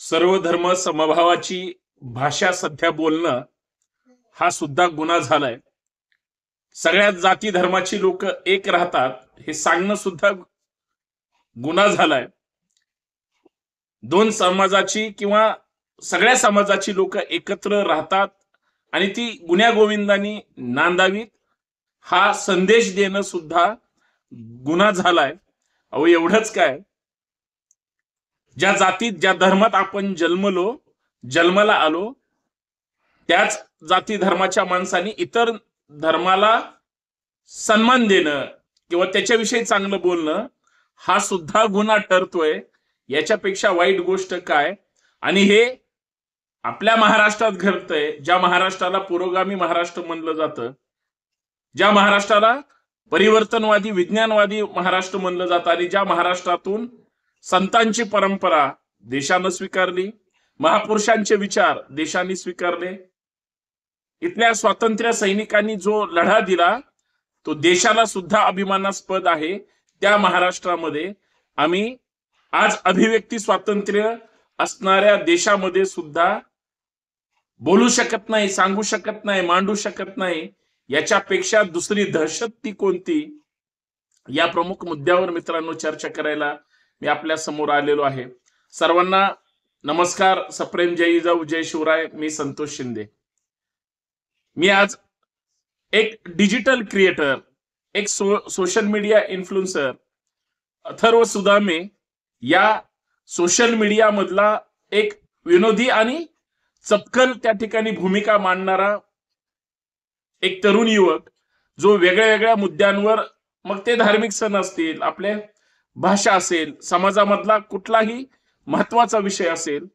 सर्व धर्म समभावाची भाषा सध्या बोलणं हा सुद्धा गुन्हा झालाय. सगळ्या जाती धर्माची लोक एक राहतात हे सांगणं सुद्धा गुन्हा झालाय. दोन समाजाची किंवा सगळ्या समाजाची लोक एकत्र राहतात आणि ती गुण्यागोविंदानी नांदावीत हा संदेश देणं सुद्धा गुन्हा झालाय. अहो एवढंच काय, ज्या जातीत ज्या धर्मात आपण जन्माला आलो त्याच जाती धर्माच्या माणसांनी इतर धर्माला सन्मान देणं किंवा त्याच्याविषयी चांगलं बोलणं हा सुद्धा गुन्हा ठरतोय. याच्यापेक्षा वाईट गोष्ट काय? आणि हे आपल्या महाराष्ट्रात घडतंय, ज्या महाराष्ट्राला पुरोगामी महाराष्ट्र म्हणलं जातं, ज्या महाराष्ट्राला परिवर्तनवादी विज्ञानवादी महाराष्ट्र म्हणलं जातं आणि ज्या महाराष्ट्रातून संतांची परंपरा देशानं स्वीकारली, महापुरुषांचे विचार देशाने स्वीकारले, इथल्या स्वातंत्र्य सैनिकांनी जो लढा दिला तो देशाला सुद्धा अभिमानास्पद आहे. त्या महाराष्ट्रामध्ये आम्ही आज अभिव्यक्ती स्वातंत्र्य असणाऱ्या देशामध्ये सुद्धा बोलू शकत नाही, सांगू शकत नाही, मांडू शकत नाही. याच्यापेक्षा दुसरी दहशत ती कोणती? या प्रमुख मुद्द्यावर मित्रांनो चर्चा करायला मी आपल्या समोर आलेलो आहे. सर्वांना नमस्कार, सप्रेम जय जिजाऊ जय शिवराय. मी संतोष शिंदे. मी आज एक डिजिटल क्रिएटर, एक social media influencer Atharva Sudame या सोशल मीडिया मधला एक विनोदी आणि चपकल त्या ठिकाणी भूमिका मांडणारा एक तरुण युवक, जो वेगळ्या वेगळ्या मुद्द्यांवर, मग ते धार्मिक सण असतील, आपले भाषा असेल, समाजामधला कुठलाही महत्वाचा विषय असेल,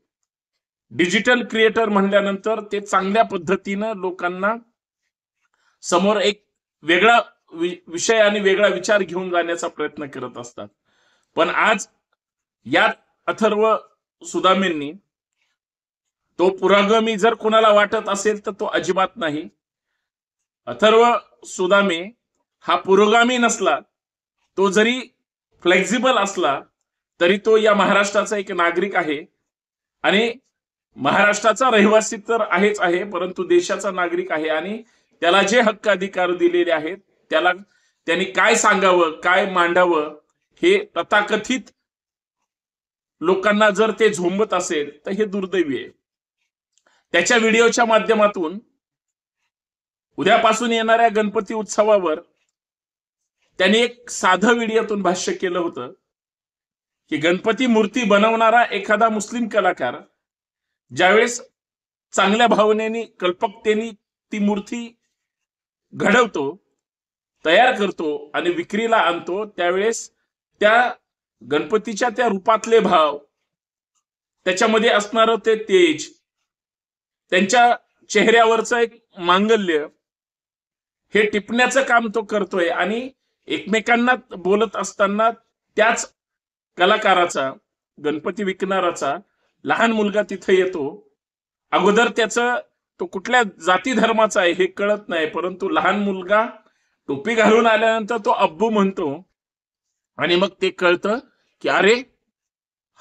डिजिटल क्रिएटर म्हणल्यानंतर ते चांगल्या पद्धतीनं लोकांना समोर एक वेगळा विषय आणि वेगळा विचार घेऊन जाण्याचा प्रयत्न करत असतात. पण आज यात अथर्व सुदामेंनी, तो पुरोगामी जर कोणाला वाटत असेल तर तो अजिबात नाही. अथर्व सुदामे हा पुरोगामी नसला, तो जरी फ्लेक्झिबल असला तरी तो या महाराष्ट्राचा एक नागरिक आहे आणि महाराष्ट्राचा रहिवासी तर आहेच आहे, परंतु देशाचा नागरिक आहे. आणि त्याला जे हक्क अधिकार दिलेले आहेत त्याला त्यांनी काय सांगावं, काय मांडावं, हे तथाकथित लोकांना जर ते झोंबत असेल तर हे दुर्दैवी आहे. त्याच्या व्हिडिओच्या माध्यमातून उद्यापासून येणाऱ्या गणपती उत्सवावर त्यांनी एक साधं व्हिडिओतून भाष्य केलं होतं की गणपती मूर्ती बनवणारा एखादा मुस्लिम कलाकार ज्यावेळेस चांगल्या भावनेने कल्पकतेने ती मूर्ती घडवतो, तयार करतो आणि विक्रीला आणतो, त्यावेळेस त्या गणपतीच्या त्या रूपातले भाव, त्याच्यामध्ये असणारं ते तेज, त्यांच्या चेहऱ्यावरचं एक मांगल्य, हे टिपण्याचं काम तो करतोय. आणि एकमेकांना बोलत असताना त्याच कलाकाराचा, गणपती विकणाराचा लहान मुलगा तिथे येतो. अगोदर त्याचं तो कुठल्या जाती धर्माचा आहे हे कळत नाही, परंतु लहान मुलगा टोपी घालून आल्यानंतर तो अब्बू म्हणतो आणि मग ते कळतं की अरे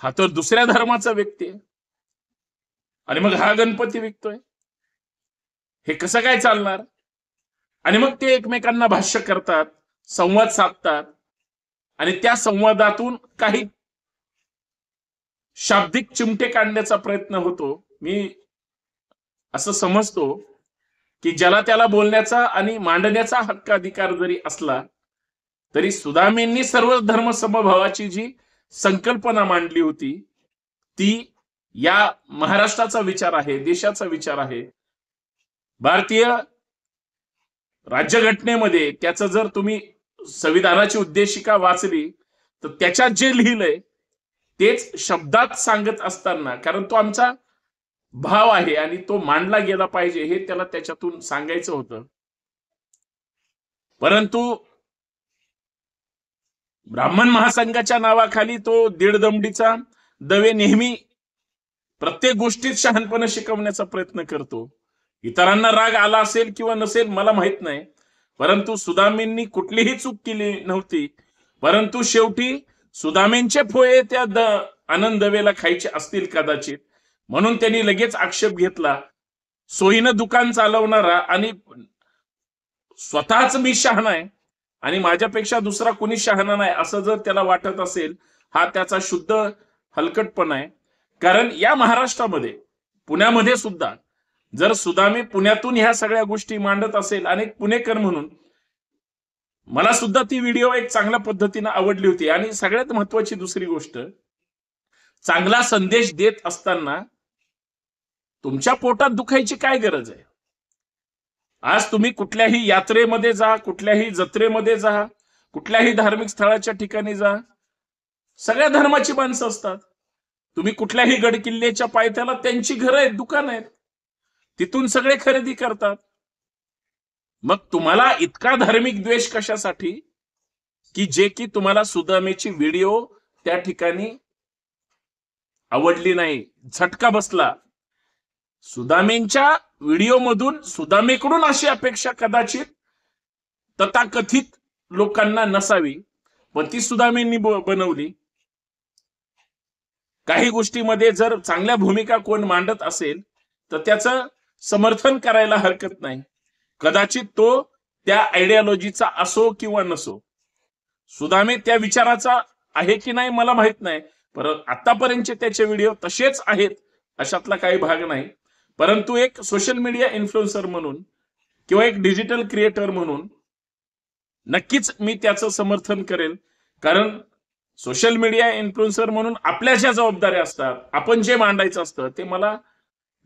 हा तर दुसऱ्या धर्माचा व्यक्ती आहे आणि मग हा गणपती विकतोय, हे कसं काय चालणार? आणि मग ते एकमेकांना भाष्य करतात, संवाद साधतात आणि त्या संवादातून काही शाब्दिक चिमटे काढण्याचा प्रयत्न होतो. मी असं समजतो की ज्याला त्याला बोलण्याचा आणि मांडण्याचा हक्क अधिकार जरी असला तरी सुदामेंनी सर्व धर्म समभावाची जी संकल्पना मांडली होती ती या महाराष्ट्राचा विचार आहे, देशाचा विचार आहे. भारतीय राज्यघटनेमध्ये त्याचं जर तुम्ही संविधानाची उद्देशिका वाचली तर त्याच्यात जे लिहिलंय तेच शब्दात सांगत असताना, कारण तो आमचा भाव आहे आणि तो मांडला गेला पाहिजे हे त्याला त्याच्यातून सांगायचं होतं. परंतु ब्राह्मण महासंघाच्या नावाखाली तो दीडदमडीचा दवे नेहमी प्रत्येक गोष्टीत शहाणपणा शिकवण्याचा प्रयत्न करतो. इतरांना राग आला असेल किंवा नसेल मला माहित नाही, परंतु सुदामेंनी कुठलीही चूक केली नव्हती. परंतु शेवटी सुदामेंचे फोये त्या आनंद दवेला खायचे असतील कदाचित, म्हणून त्यांनी लगेच आक्षेप घेतला. सोयीनं दुकान चालवणारा आणि स्वतःच मी शहाणा आहे आणि माझ्यापेक्षा दुसरा कोणी शहाणा नाही असं जर त्याला वाटत असेल, हा त्याचा शुद्ध हलकटपणा आहे. कारण या महाराष्ट्रामध्ये, पुण्यामध्ये सुद्धा जर सुदामे पुण्यातून ह्या सगळ्या गोष्टी मांडत असेल, अनेक पुणेकर म्हणून, मला सुद्धा ती व्हिडिओ एक चांगल्या पद्धतीने आवडली होती. आणि सगळ्यात महत्वाची दुसरी गोष्ट, चांगला संदेश देत असताना तुमच्या पोटात दुखायची काय गरज आहे? आज तुम्ही कुठल्याही यात्रेमध्ये जा, कुठल्याही जत्रेमध्ये जा, कुठल्याही धार्मिक स्थळाच्या ठिकाणी जा, सगळ्या धर्माची माणसं असतात. तुम्ही कुठल्याही गड किल्ल्याच्या पायथ्याला त्यांची घरं आहेत, दुकान आहेत, तिथून सगळे खरेदी करतात. मग तुम्हाला इतका धार्मिक द्वेष कशासाठी, की जे की तुम्हाला सुदामेची व्हिडिओ त्या ठिकाणी आवडली नाही, झटका बसला. सुदामेंच्या व्हिडिओ मधून सुदामेकडून अशी अपेक्षा कदाचित तथाकथित लोकांना नसावी, पण ती सुदामेंनी बनवली. काही गोष्टीमध्ये जर चांगल्या भूमिका कोण मांडत असेल तर त्याचं समर्थन करायला हरकत नाही. कदाचित तो त्या आयडियोलॉजीचा असो किंवा नसो. सुदामे त्या विचाराचा आहे की नाही मला माहित नाही, पण आतापर्यंतचे त्याचे व्हिडिओ तसेच आहेत अशातला काही भाग नाही. परंतु एक सोशल मीडिया इन्फ्लुएन्सर म्हणून किंवा एक डिजिटल क्रिएटर म्हणून नक्कीच मी त्याचं समर्थन करेल. कारण सोशल मीडिया इन्फ्लुएन्सर म्हणून आपल्या ज्या जबाबदाऱ्या असतात, आपण जे मांडायचं असतं ते, मला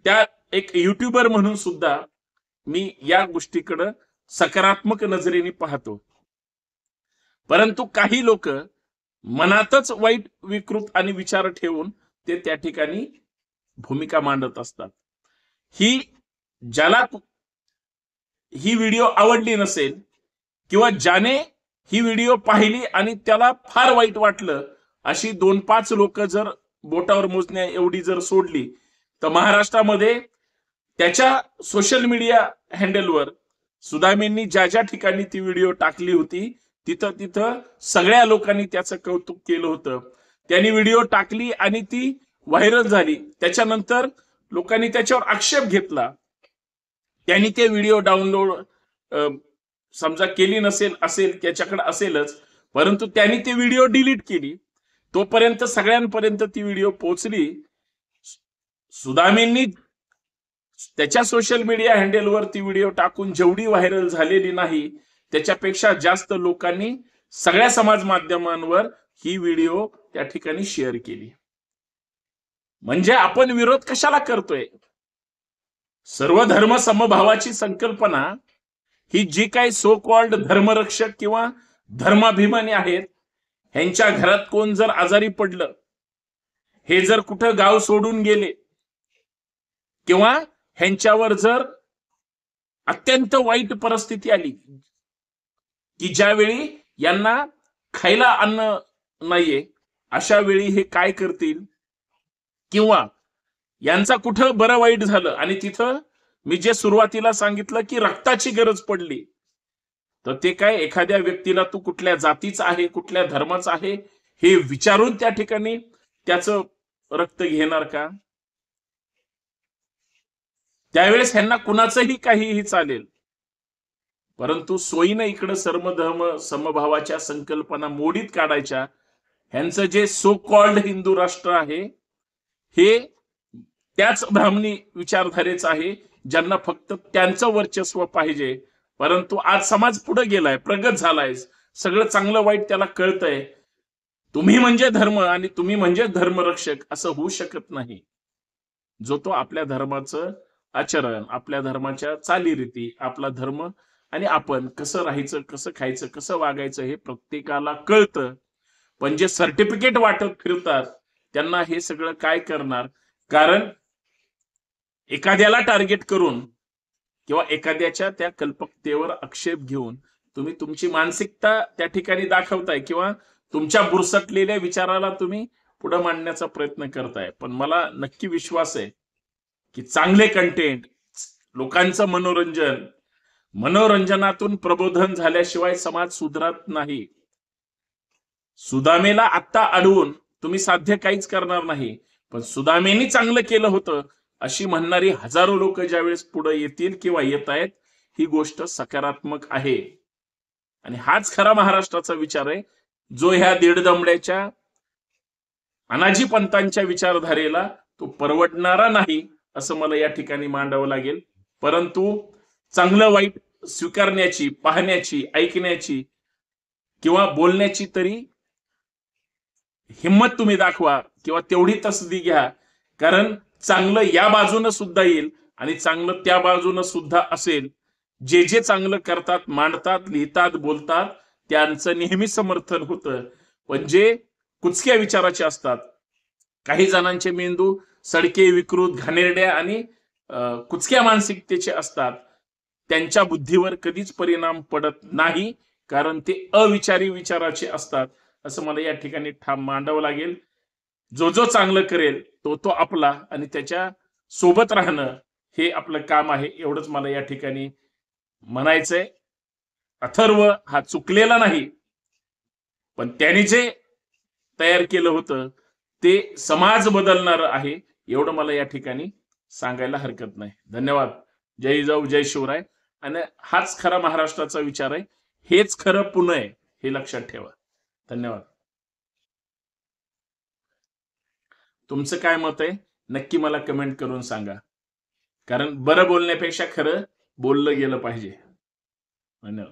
त्या एक युट्यूबर म्हणून सुद्धा मी या गोष्टीकडे सकारात्मक नजरेने पाहतो. परंतु काही लोक मनातच वाईट विकृत आणि विचार ठेवून ते त्या ठिकाणी भूमिका मांडत असतात. ज्याला ही व्हिडिओ आवडली नसेल किंवा ज्याने ही व्हिडिओ पाहिली आणि त्याला फार वाईट वाटलं, अशी 2-5 लोक जर बोटावर मोजण्या एवढी जर सोडली, तर महाराष्ट्रामध्ये त्याच्या सोशल मीडिया हँडलवर सुदामेंनी ज्या ज्या ठिकाणी ती व्हिडिओ टाकली होती तिथं सगळ्या लोकांनी त्याचं कौतुक केलं होतं. त्यांनी व्हिडिओ टाकली आणि ती व्हायरल झाली. त्याच्यानंतर लोकांनी त्याच्यावर आक्षेप घेतला. त्यांनी ते व्हिडिओ डाउनलोड समजा केली असेल त्याच्याकडे असेलच, परंतु त्यांनी ती व्हिडिओ डिलीट केली. तोपर्यंत सगळ्यांपर्यंत ती व्हिडिओ पोहोचली. सुदामेंनी त्याच्या सोशल मीडिया हँडलवर ती व्हिडिओ टाकून जेवढी व्हायरल झालेली नाही, त्याच्यापेक्षा जास्त लोकांनी सगळ्या समाज माध्यमांवर ही व्हिडिओ त्या ठिकाणी शेअर केली. म्हणजे आपण विरोध कशाला करतोय? सर्व धर्म समभावाची संकल्पना ही जी काही सो कॉल्ड धर्मरक्षक किंवा धर्माभिमानी आहेत, ह्यांच्या घरात कोण जर आजारी पडलं, हे जर कुठं गाव सोडून गेले किंवा ह्यांच्यावर जर अत्यंत वाईट परिस्थिती आली की ज्यावेळी यांना खायला अन्न नाहीये, अशा वेळी हे काय करतील? किंवा यांचा कुठं बरं वाईट झालं आणि तिथं मी जे सुरुवातीला सांगितलं की रक्ताची गरज पडली, तर ते काय एखाद्या व्यक्तीला तू कुठल्या जातीचा आहे, कुठल्या धर्माचा आहे हे विचारून त्या ठिकाणी त्याचं रक्त घेणार का? त्यावेळेस ह्यांना कुणाचंही काहीही चालेल. परंतु सोयीनं इकडे सर्व धर्म समभावाच्या संकल्पना मोडीत काढायच्या. ह्यांचं जे सो कॉल्ड हिंदू राष्ट्र आहे हे त्याच ब्राह्मणी विचारधारेचं आहे, ज्यांना फक्त त्यांचं वर्चस्व पाहिजे. परंतु आज समाज पुढे गेलाय, प्रगत झालाय, सगळं चांगलं वाईट त्याला कळतंय. तुम्ही म्हणजे धर्म आणि तुम्ही म्हणजे धर्मरक्षक असं होऊ शकत नाही. जो तो आपल्या धर्माचं आचरण, आपल्या धर्माच्या चालीरीती, आपला धर्म आणि आपण कसं राहायचं, कसं खायचं, कसं वागायचं हे प्रत्येकाला कळतं. पण जे सर्टिफिकेट वाटत फिरतात त्यांना हे सगळं काय करणार? कारण एखाद्याला टार्गेट करून किंवा एखाद्याच्या त्या कल्पकतेवर आक्षेप घेऊन तुम्ही तुमची मानसिकता त्या ठिकाणी दाखवताय किंवा तुमच्या बुरसटलेल्या विचाराला तुम्ही पुढे मांडण्याचा प्रयत्न करताय. पण मला नक्की विश्वास आहे की चांगले कंटेंट, लोकांचं मनोरंजनातून प्रबोधन झाल्याशिवाय समाज सुधारत नाही. सुदामेला आत्ता अडवून तुम्ही साध्य काहीच करणार नाही, पण सुदामेनी चांगलं केलं होतं अशी म्हणणारी हजारो लोक ज्यावेळेस पुढे येतील किंवा येत आहेत, ही गोष्ट सकारात्मक आहे. आणि हाच खरा महाराष्ट्राचा विचार आहे, जो ह्या दीडदमड्याच्या अनाजी पंतांच्या विचारधारेला तो परवडणारा नाही असं मला या ठिकाणी मांडावं लागेल. परंतु चांगलं वाईट स्वीकारण्याची, पाहण्याची, ऐकण्याची किंवा बोलण्याची तरी हिम्मत तुम्ही दाखवा किंवा तेवढी तसदी घ्या. कारण चांगलं या बाजूनं सुद्धा येईल आणि चांगलं त्या बाजूनं सुद्धा असेल. जे जे चांगलं करतात, मांडतात, लिहितात, बोलतात त्यांचं नेहमी समर्थन होतं. पण जे कुचक्या विचाराचे असतात, काही जणांचे मेंदू सडके, विकृत, घाणेरड्या आणि कुचक्या मानसिकतेचे असतात, त्यांच्या बुद्धीवर कधीच परिणाम पडत नाही, कारण ते अविचारी विचाराचे असतात असं मला या ठिकाणी ठाम मांडावं लागेल. जो जो चांगलं करेल तो तो आपला आणि त्याच्या सोबत राहणं हे आपलं काम आहे, एवढंच मला या ठिकाणी म्हणायचंय. अथर्व हा चुकलेला नाही, पण त्याने जे तयार केलं होतं ते समाज बदलणार आहे, एवढं मला या ठिकाणी सांगायला हरकत नाही. धन्यवाद. जय जिजाऊ, जय शिवराय. आणि हाच खरा महाराष्ट्राचा विचार आहे, हेच खरं पुणे आहे, हे लक्षात ठेवा. धन्यवाद. तुमचं काय मत आहे नक्की मला कमेंट करून सांगा, कारण बरं बोलण्यापेक्षा खरं बोललं गेलं पाहिजे. धन्यवाद.